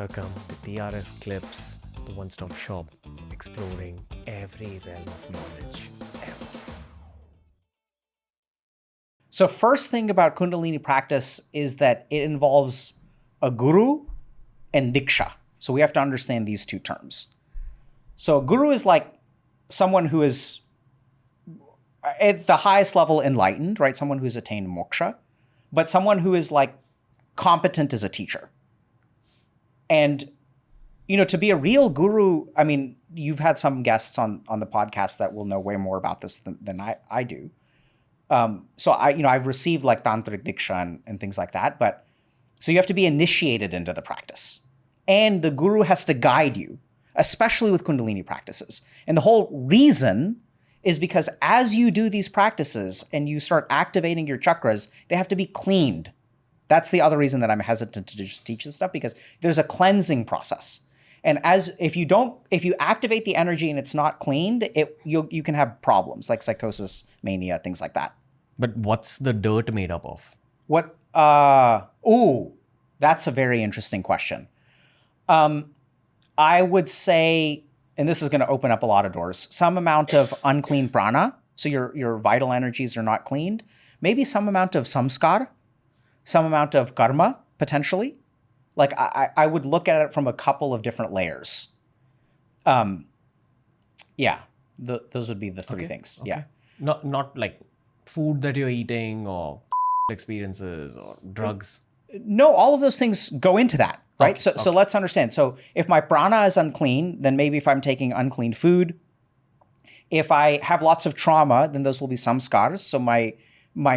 Welcome to TRS Clips, the one-stop shop exploring every realm of knowledge ever. So first thing about Kundalini practice is that it involves a guru and diksha. So we have to understand these two terms. So a guru is like someone who is at the highest level enlightened, right? Someone who's attained moksha, but someone who is like competent as a teacher. And, to be a real guru, I mean, you've had some guests on the podcast that will know way more about this than I do. So I've received like tantric diksha and things like that. But so you have to be initiated into the practice. And the guru has to guide you, especially with Kundalini practices. And the whole reason is because as you do these practices and you start activating your chakras, they have to be cleaned. That's the other reason that I'm hesitant to just teach this stuff, because there's a cleansing process. And if you activate the energy and it's not cleaned, you can have problems like psychosis, mania, things like that. But what's the dirt made up of? That's a very interesting question. I would say, and this is going to open up a lot of doors, some amount of unclean prana, so your vital energies are not cleaned. Maybe some amount of samskar, some amount of karma, potentially. Like I would look at it from a couple of different layers. Those would be the three things. Okay. Yeah. Not like food that you're eating or experiences or drugs. No, all of those things go into that, right? Okay, So let's understand. So if my prana is unclean, then maybe if I'm taking unclean food, if I have lots of trauma, then those will be samskars. So my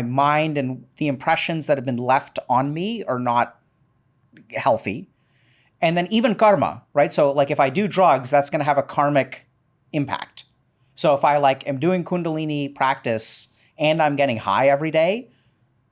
mind and the impressions that have been left on me are not healthy. And then even karma, right? So like if I do drugs, that's going to have a karmic impact. So if I am doing Kundalini practice and I'm getting high every day,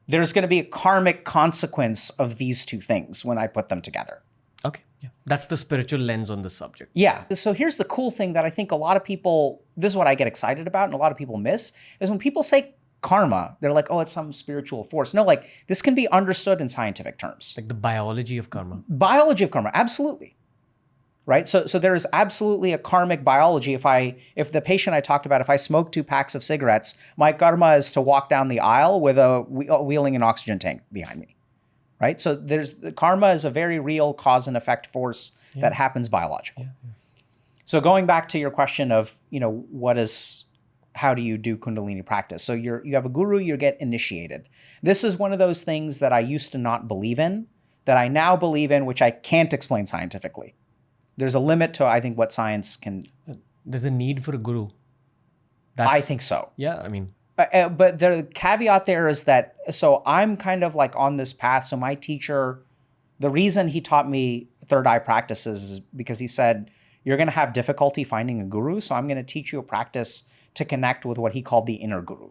there's going to be a karmic consequence of these two things when I put them together. Okay. Yeah. That's the spiritual lens on the subject. Yeah. So here's the cool thing that I think a lot of people, this is what I get excited about and a lot of people miss, is when people say karma, they're like, oh, it's some spiritual force. No, this can be understood in scientific terms. Like the biology of karma. Biology of karma, absolutely. Right? So there is absolutely a karmic biology. If the patient I talked about, if I smoke 2 packs of cigarettes, my karma is to walk down the aisle with wheeling an oxygen tank behind me. Right? So karma is a very real cause and effect force that happens biologically. Yeah. So going back to your question of, how do you do Kundalini practice? So you have a guru, you get initiated. This is one of those things that I used to not believe in, that I now believe in, which I can't explain scientifically. There's a limit to, I think, what science can. There's a need for a guru. I think so. Yeah, I mean. But the caveat there is that, so I'm kind of like on this path. So my teacher, the reason he taught me third eye practices is because he said, you're going to have difficulty finding a guru. So I'm going to teach you a practice to connect with what he called the inner guru.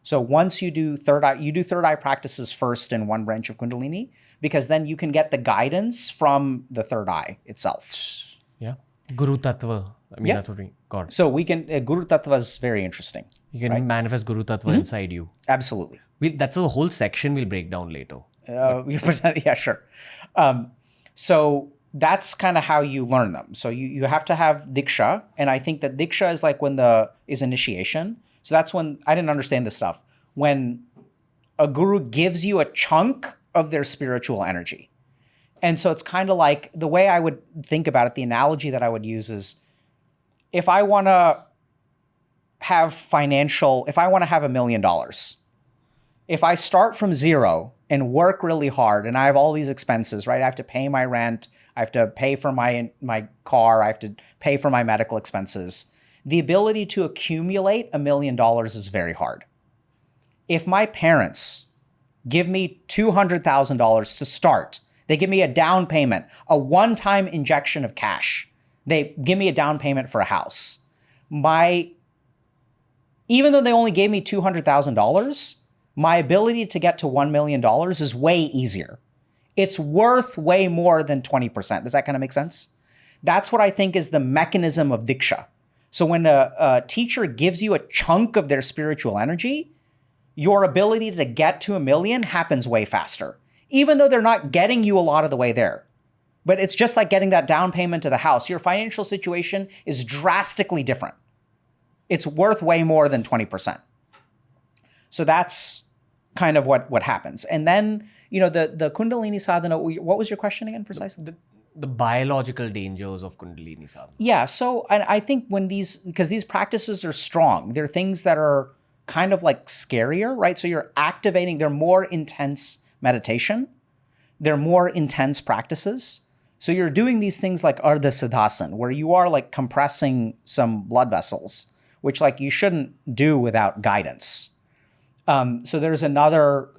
So once you do third eye practices first in one branch of Kundalini, because then you can get the guidance from the third eye itself. Yeah. Guru Tattva. I mean, that's what we got. So we can, Guru Tattva is very interesting. You can manifest Guru Tattva inside you. Absolutely. That's a whole section we'll break down later. Yeah, sure. So that's kind of how you learn them. So you have to have diksha. And I think that diksha is like is initiation. So that's when, I didn't understand this stuff, when a guru gives you a chunk of their spiritual energy. And so it's kind of like, the way I would think about it, the analogy that I would use is, if I want to have $1 million, if I start from zero and work really hard and I have all these expenses, right? I have to pay my rent, I have to pay for my car, I have to pay for my medical expenses. The ability to accumulate $1 million is very hard. If my parents give me $200,000 to start, they give me a down payment, a one-time injection of cash. They give me a down payment for a house. Even though they only gave me $200,000, my ability to get to $1 million is way easier. It's worth way more than 20%. Does that kind of make sense? That's what I think is the mechanism of diksha. So when a teacher gives you a chunk of their spiritual energy, your ability to get to $1 million happens way faster, even though they're not getting you a lot of the way there. But it's just like getting that down payment to the house. Your financial situation is drastically different. It's worth way more than 20%. So that's kind of what happens. And then, the Kundalini sadhana, what was your question again precisely? The biological dangers of Kundalini sadhana. Yeah. So and I think because these practices are strong, they're things that are kind of like scarier, right? So you're activating, they're more intense meditation. They're more intense practices. So you're doing these things like Ardha Siddhasan, where you are like compressing some blood vessels, which like you shouldn't do without guidance. So there's another,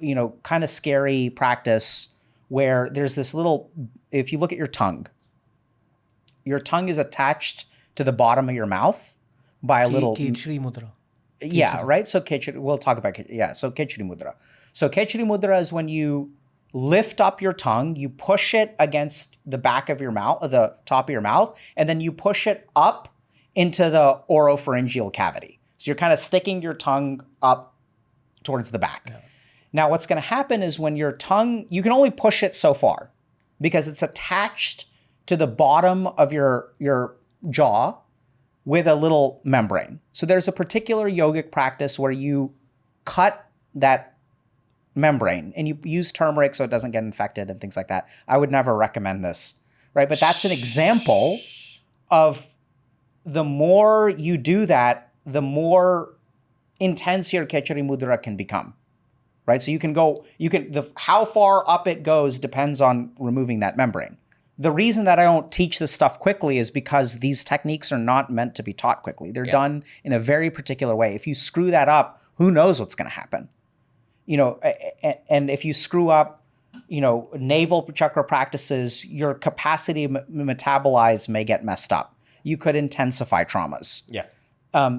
kind of scary practice where there's this little, if you look at your tongue is attached to the bottom of your mouth by a little... Kechri mudra. Yeah, right? So we'll talk about, so Kechri mudra. So Kechri mudra is when you lift up your tongue, you push it against the back of your mouth, the top of your mouth, and then you push it up into the oropharyngeal cavity. So you're kind of sticking your tongue up towards the back. Yeah. Now, what's going to happen is when your tongue, you can only push it so far because it's attached to the bottom of your jaw with a little membrane. So there's a particular yogic practice where you cut that membrane and you use turmeric so it doesn't get infected and things like that. I would never recommend this, right? But that's an example of the more you do that, the more intense your Kechari Mudra can become, right? So how far up it goes depends on removing that membrane. The reason that I don't teach this stuff quickly is because these techniques are not meant to be taught quickly. They're done in a very particular way. If you screw that up, who knows what's going to happen? And if you screw up, navel chakra practices, your capacity to metabolize may get messed up. You could intensify traumas. Yeah.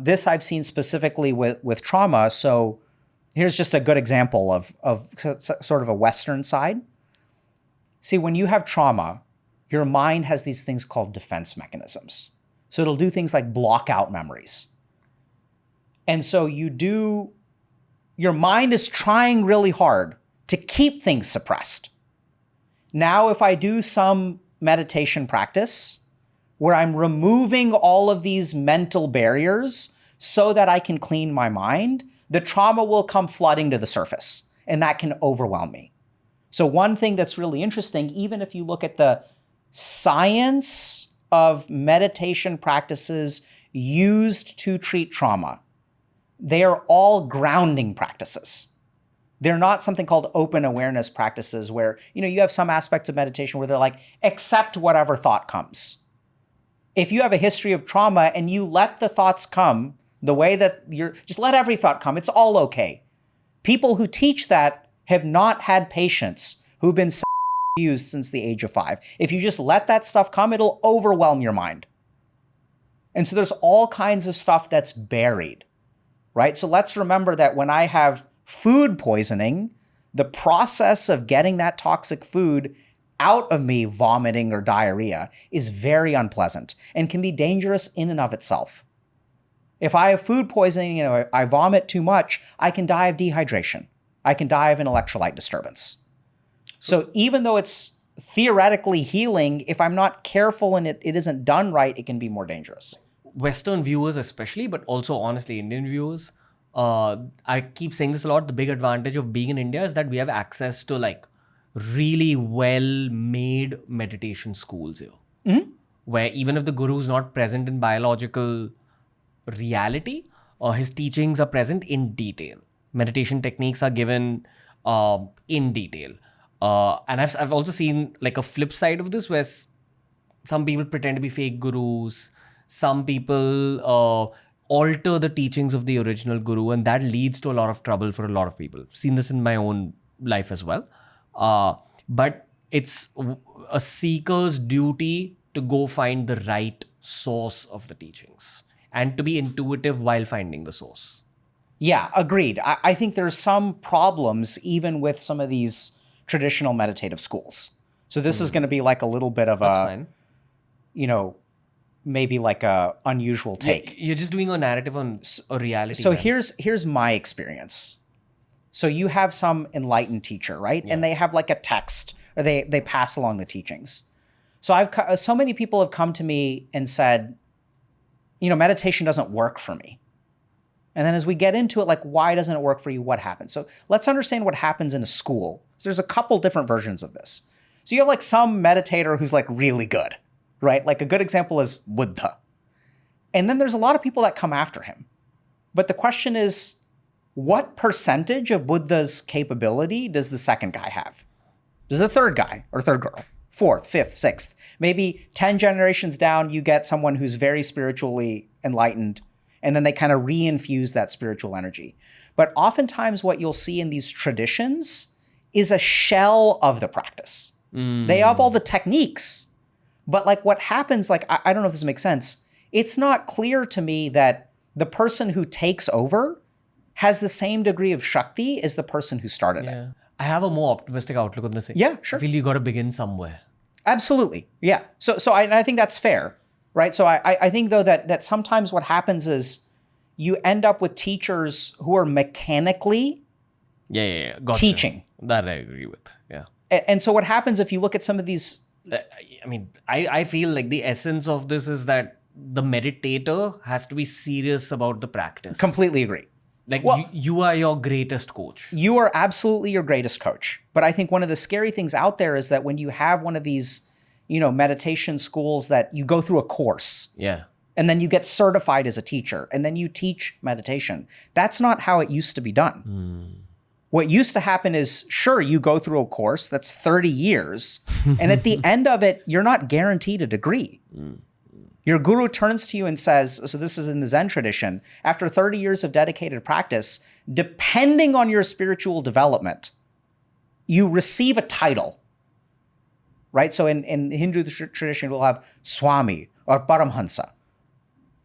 This I've seen specifically with trauma. So here's just a good example of sort of a Western side. See, when you have trauma, your mind has these things called defense mechanisms. So it'll do things like block out memories. And so your mind is trying really hard to keep things suppressed. Now, if I do some meditation practice where I'm removing all of these mental barriers so that I can clean my mind, the trauma will come flooding to the surface, and that can overwhelm me. So one thing that's really interesting, even if you look at the science of meditation practices used to treat trauma, they are all grounding practices. They're not something called open awareness practices where, you have some aspects of meditation where they're like, accept whatever thought comes. If you have a history of trauma and you let the thoughts come the way that just let every thought come, it's all okay. People who teach that have not had patients who've been abused since the age of 5. If you just let that stuff come, it'll overwhelm your mind. And so there's all kinds of stuff that's buried, right? So let's remember that when I have food poisoning, the process of getting that toxic food out of me, vomiting or diarrhea, is very unpleasant and can be dangerous in and of itself. If I have food poisoning, I vomit too much, I can die of dehydration. I can die of an electrolyte disturbance. So even though it's theoretically healing, if I'm not careful and it isn't done right, it can be more dangerous. Western viewers especially, but also honestly Indian viewers, I keep saying this a lot, the big advantage of being in India is that we have access to like really well-made meditation schools here, where even if the guru is not present in biological reality, his teachings are present in detail. Meditation techniques are given in detail. And I've also seen like a flip side of this where some people pretend to be fake gurus. Some people alter the teachings of the original guru, and that leads to a lot of trouble for a lot of people. I've seen this in my own life as well. But it's a seeker's duty to go find the right source of the teachings and to be intuitive while finding the source. Yeah, agreed. I think there's some problems even with some of these traditional meditative schools. So this is going to be like a little bit of maybe like a unusual take. You're just doing a narrative on a reality. So here's my experience. So you have some enlightened teacher, right? Yeah. And they have like a text or they pass along the teachings. So so many people have come to me and said, meditation doesn't work for me. And then as we get into it, like, why doesn't it work for you? What happens? So let's understand what happens in a school. So there's a couple different versions of this. So you have like some meditator who's like really good, right? Like a good example is Buddha. And then there's a lot of people that come after him. But the question is, what percentage of Buddha's capability does the second guy have? Does the third guy or third girl, fourth, fifth, sixth, maybe 10 generations down, you get someone who's very spiritually enlightened, and then they kind of reinfuse that spiritual energy. But oftentimes what you'll see in these traditions is a shell of the practice. They have all the techniques, but like what happens, like, I don't know if this makes sense. It's not clear to me that the person who takes over has the same degree of Shakti as the person who started it. I have a more optimistic outlook on this. Yeah, sure. I feel you got to begin somewhere. Absolutely. Yeah. So I think that's fair, right? So I think though that sometimes what happens is you end up with teachers who are mechanically Gotcha. teaching. That I agree with. Yeah. And so what happens if you look at some of these... I mean, I feel like the essence of this is that the meditator has to be serious about the practice. Completely agree. Like, you are your greatest coach. You are absolutely your greatest coach. But I think one of the scary things out there is that when you have one of these, meditation schools that you go through a course. Yeah. And then you get certified as a teacher. And then you teach meditation. That's not how it used to be done. What used to happen is, sure, you go through a course that's 30 years. And at the end of it, you're not guaranteed a degree. Your guru turns to you and says, so this is in the Zen tradition, after 30 years of dedicated practice, depending on your spiritual development, you receive a title, right? So in Hindu tradition, we'll have Swami or Paramhansa,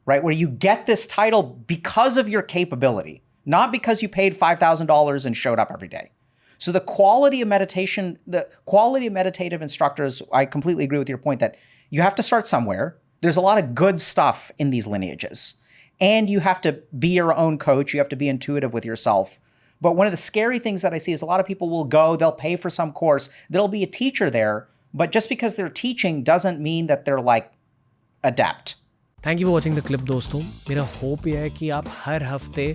right? Where you get this title because of your capability, not because you paid $5,000 and showed up every day. So the quality of meditation, the quality of meditative instructors, I completely agree with your point that you have to start somewhere. There's a lot of good stuff in these lineages. And you have to be your own coach. You have to be intuitive with yourself. But one of the scary things that I see is a lot of people will go, they'll pay for some course, there'll be a teacher there, but just because they're teaching doesn't mean that they're like adept. Thank you for watching the clip दोस्तों. मेरा hope यह है कि आप हर हफ्ते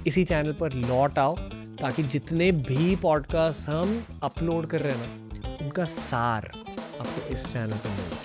इसी channel पर लौट आओ ताकि जितने भी पॉडकास्ट हम अपलोड कर रहे हैं ना, उनका सार आपको इस चैनल पर मिले.